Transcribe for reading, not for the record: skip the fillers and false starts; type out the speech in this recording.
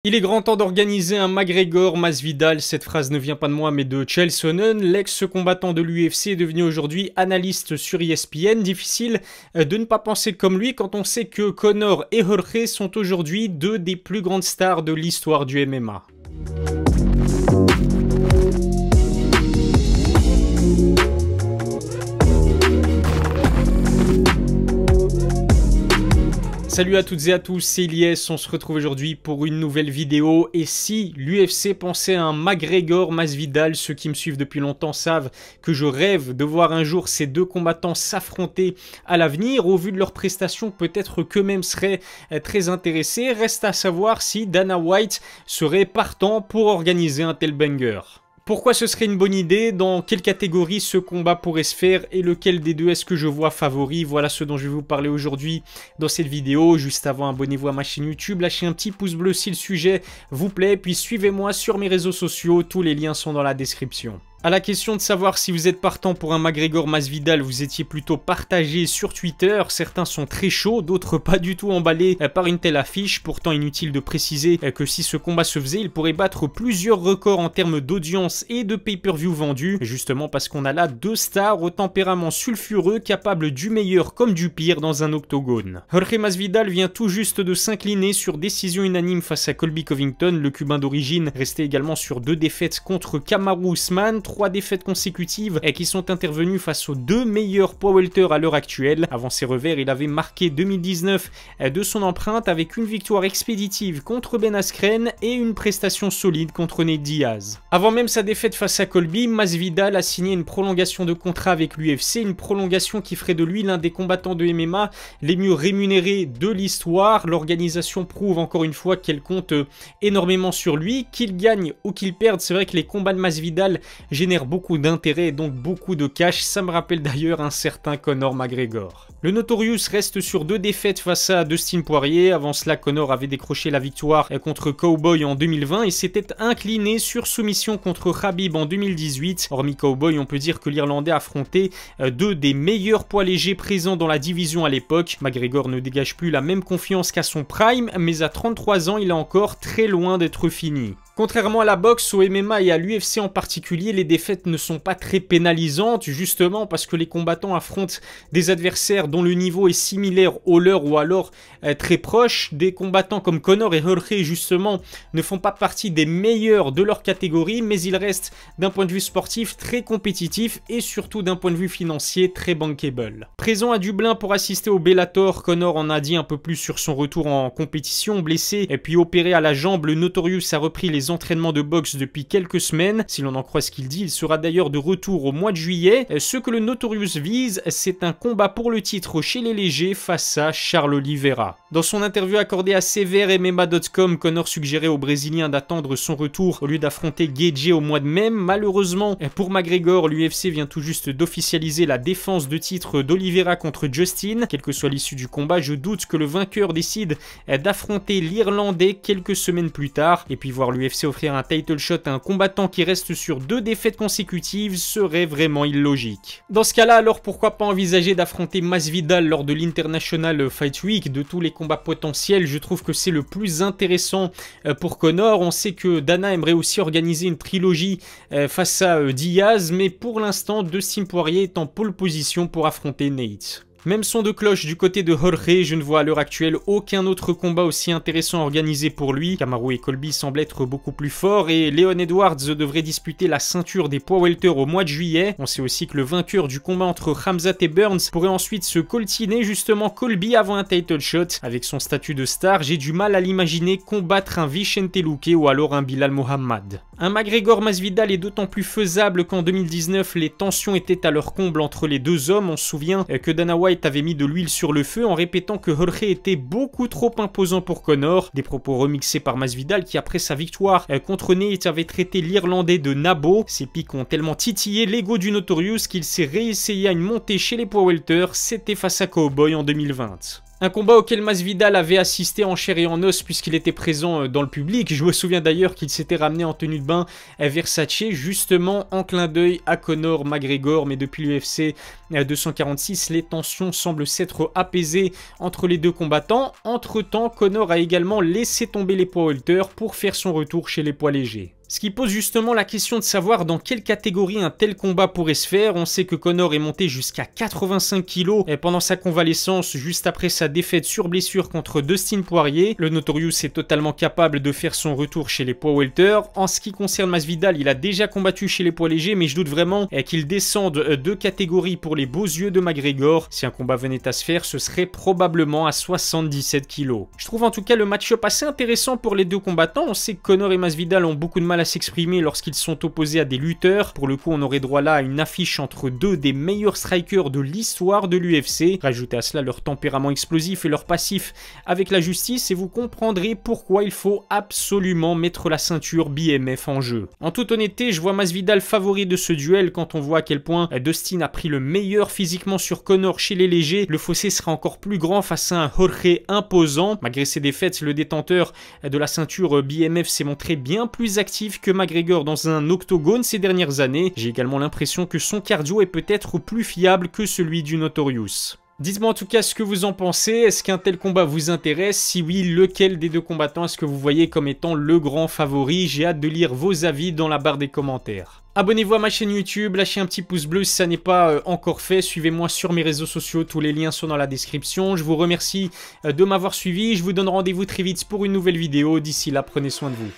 Il est grand temps d'organiser un McGregor Masvidal. Cette phrase ne vient pas de moi mais de Chael Sonnen. L'ex-combattant de l'UFC est devenu aujourd'hui analyste sur ESPN. Difficile de ne pas penser comme lui quand on sait que Conor et Jorge sont aujourd'hui deux des plus grandes stars de l'histoire du MMA. Salut à toutes et à tous, c'est Ilyes, on se retrouve aujourd'hui pour une nouvelle vidéo. Et si l'UFC pensait à un McGregor Masvidal, ceux qui me suivent depuis longtemps savent que je rêve de voir un jour ces deux combattants s'affronter à l'avenir. Au vu de leurs prestations, peut-être qu'eux-mêmes seraient très intéressés. Reste à savoir si Dana White serait partant pour organiser un tel banger. Pourquoi ce serait une bonne idée? Dans quelle catégorie ce combat pourrait se faire? Et lequel des deux est-ce que je vois favori? Voilà ce dont je vais vous parler aujourd'hui dans cette vidéo. Juste avant, abonnez-vous à ma chaîne YouTube, lâchez un petit pouce bleu si le sujet vous plaît, puis suivez-moi sur mes réseaux sociaux, tous les liens sont dans la description. À la question de savoir si vous êtes partant pour un McGregor Masvidal, vous étiez plutôt partagé sur Twitter. Certains sont très chauds, d'autres pas du tout emballés par une telle affiche. Pourtant, inutile de préciser que si ce combat se faisait, il pourrait battre plusieurs records en termes d'audience et de pay-per-view vendus. Justement parce qu'on a là deux stars au tempérament sulfureux, capables du meilleur comme du pire dans un octogone. Jorge Masvidal vient tout juste de s'incliner sur décision unanime face à Colby Covington. Le Cubain d'origine restait également sur 2 défaites contre Kamaru Usman. 3 défaites consécutives et qui sont intervenues face aux 2 meilleurs poids welter à l'heure actuelle. Avant ses revers, il avait marqué 2019 de son empreinte avec une victoire expéditive contre Ben Askren et une prestation solide contre Nate Diaz. Avant même sa défaite face à Colby, Masvidal a signé une prolongation de contrat avec l'UFC, une prolongation qui ferait de lui l'un des combattants de MMA les mieux rémunérés de l'histoire. L'organisation prouve encore une fois qu'elle compte énormément sur lui, qu'il gagne ou qu'il perde. C'est vrai que les combats de Masvidal génère beaucoup d'intérêt et donc beaucoup de cash. Ça me rappelle d'ailleurs un certain Conor McGregor. Le Notorious reste sur 2 défaites face à Dustin Poirier. Avant cela, Conor avait décroché la victoire contre Cowboy en 2020 et s'était incliné sur soumission contre Khabib en 2018. Hormis Cowboy, on peut dire que l'Irlandais affrontait 2 des meilleurs poids légers présents dans la division à l'époque. McGregor ne dégage plus la même confiance qu'à son prime, mais à 33 ans, il est encore très loin d'être fini. Contrairement à la boxe, au MMA et à l'UFC en particulier, les défaites ne sont pas très pénalisantes, justement parce que les combattants affrontent des adversaires dont le niveau est similaire au leur ou alors très proche. Des combattants comme Conor et Jorge, justement, ne font pas partie des meilleurs de leur catégorie, mais ils restent d'un point de vue sportif très compétitifs et surtout d'un point de vue financier très bankable. Présent à Dublin pour assister au Bellator, Conor en a dit un peu plus sur son retour en compétition. Blessé et puis opéré à la jambe, le Notorious a repris les entraînements de boxe depuis quelques semaines. Si l'on en croit ce qu'il dit, il sera d'ailleurs de retour au mois de juillet. Ce que le Notorious vise, c'est un combat pour le titre chez les légers face à Charles Oliveira. Dans son interview accordée à SeverMMA.com, Conor suggérait aux Brésiliens d'attendre son retour au lieu d'affronter Gaethje au mois de mai. Malheureusement pour McGregor, l'UFC vient tout juste d'officialiser la défense de titre d'Oliveira contre Justin. Quelle que soit l'issue du combat, je doute que le vainqueur décide d'affronter l'Irlandais quelques semaines plus tard. Et puis voir l'UFC offrir un title shot à un combattant qui reste sur 2 défaites consécutives serait vraiment illogique. Dans ce cas-là, alors pourquoi pas envisager d'affronter Masvidal lors de l'International Fight Week? De tous les combats potentiels, je trouve que c'est le plus intéressant pour Conor. On sait que Dana aimerait aussi organiser une trilogie face à Diaz, mais pour l'instant, Dustin Poirier est en pole position pour affronter Nate. Même son de cloche du côté de Jorge, je ne vois à l'heure actuelle aucun autre combat aussi intéressant organisé pour lui. Kamaru et Colby semblent être beaucoup plus forts et Leon Edwards devrait disputer la ceinture des poids welter au mois de juillet. On sait aussi que le vainqueur du combat entre Khamzat et Burns pourrait ensuite se coltiner justement Colby avant un title shot. Avec son statut de star, j'ai du mal à l'imaginer combattre un Vicente Luque ou alors un Bilal Mohamed. Un McGregor Masvidal est d'autant plus faisable qu'en 2019, les tensions étaient à leur comble entre les deux hommes. On se souvient que Dana White avait mis de l'huile sur le feu en répétant que Jorge était beaucoup trop imposant pour Conor. Des propos remixés par Masvidal qui, après sa victoire contre Nate, avait traité l'Irlandais de nabo. Ces pics ont tellement titillé l'ego du Notorious qu'il s'est réessayé à une montée chez les poids welter. C'était face à Cowboy en 2020. Un combat auquel Masvidal avait assisté en chair et en os puisqu'il était présent dans le public. Je me souviens d'ailleurs qu'il s'était ramené en tenue de bain Versace, justement en clin d'œil à Conor McGregor. Mais depuis l'UFC 246, les tensions semblent s'être apaisées entre les deux combattants. Entre-temps, Conor a également laissé tomber les poids welter pour faire son retour chez les poids légers. Ce qui pose justement la question de savoir dans quelle catégorie un tel combat pourrait se faire. On sait que Conor est monté jusqu'à 85 kg pendant sa convalescence juste après sa défaite sur blessure contre Dustin Poirier. Le Notorious est totalement capable de faire son retour chez les poids welter. En ce qui concerne Masvidal, il a déjà combattu chez les poids légers, mais je doute vraiment qu'il descende de catégorie pour les beaux yeux de McGregor. Si un combat venait à se faire, ce serait probablement à 77 kg. Je trouve en tout cas le match-up assez intéressant pour les deux combattants. On sait que Conor et Masvidal ont beaucoup de mal à s'exprimer lorsqu'ils sont opposés à des lutteurs. Pour le coup, on aurait droit là à une affiche entre deux des meilleurs strikers de l'histoire de l'UFC. Rajoutez à cela leur tempérament explosif et leur passif avec la justice et vous comprendrez pourquoi il faut absolument mettre la ceinture BMF en jeu. En toute honnêteté, je vois Masvidal favori de ce duel quand on voit à quel point Dustin a pris le meilleur physiquement sur Conor chez les légers. Le fossé sera encore plus grand face à un Jorge imposant. Malgré ses défaites, le détenteur de la ceinture BMF s'est montré bien plus actif que McGregor dans un octogone ces dernières années. J'ai également l'impression que son cardio est peut-être plus fiable que celui du Notorious. Dites-moi en tout cas ce que vous en pensez. Est-ce qu'un tel combat vous intéresse? Si oui, lequel des deux combattants est-ce que vous voyez comme étant le grand favori? J'ai hâte de lire vos avis dans la barre des commentaires. Abonnez-vous à ma chaîne YouTube, lâchez un petit pouce bleu si ça n'est pas encore fait. Suivez-moi sur mes réseaux sociaux, tous les liens sont dans la description. Je vous remercie de m'avoir suivi. Je vous donne rendez-vous très vite pour une nouvelle vidéo. D'ici là, prenez soin de vous.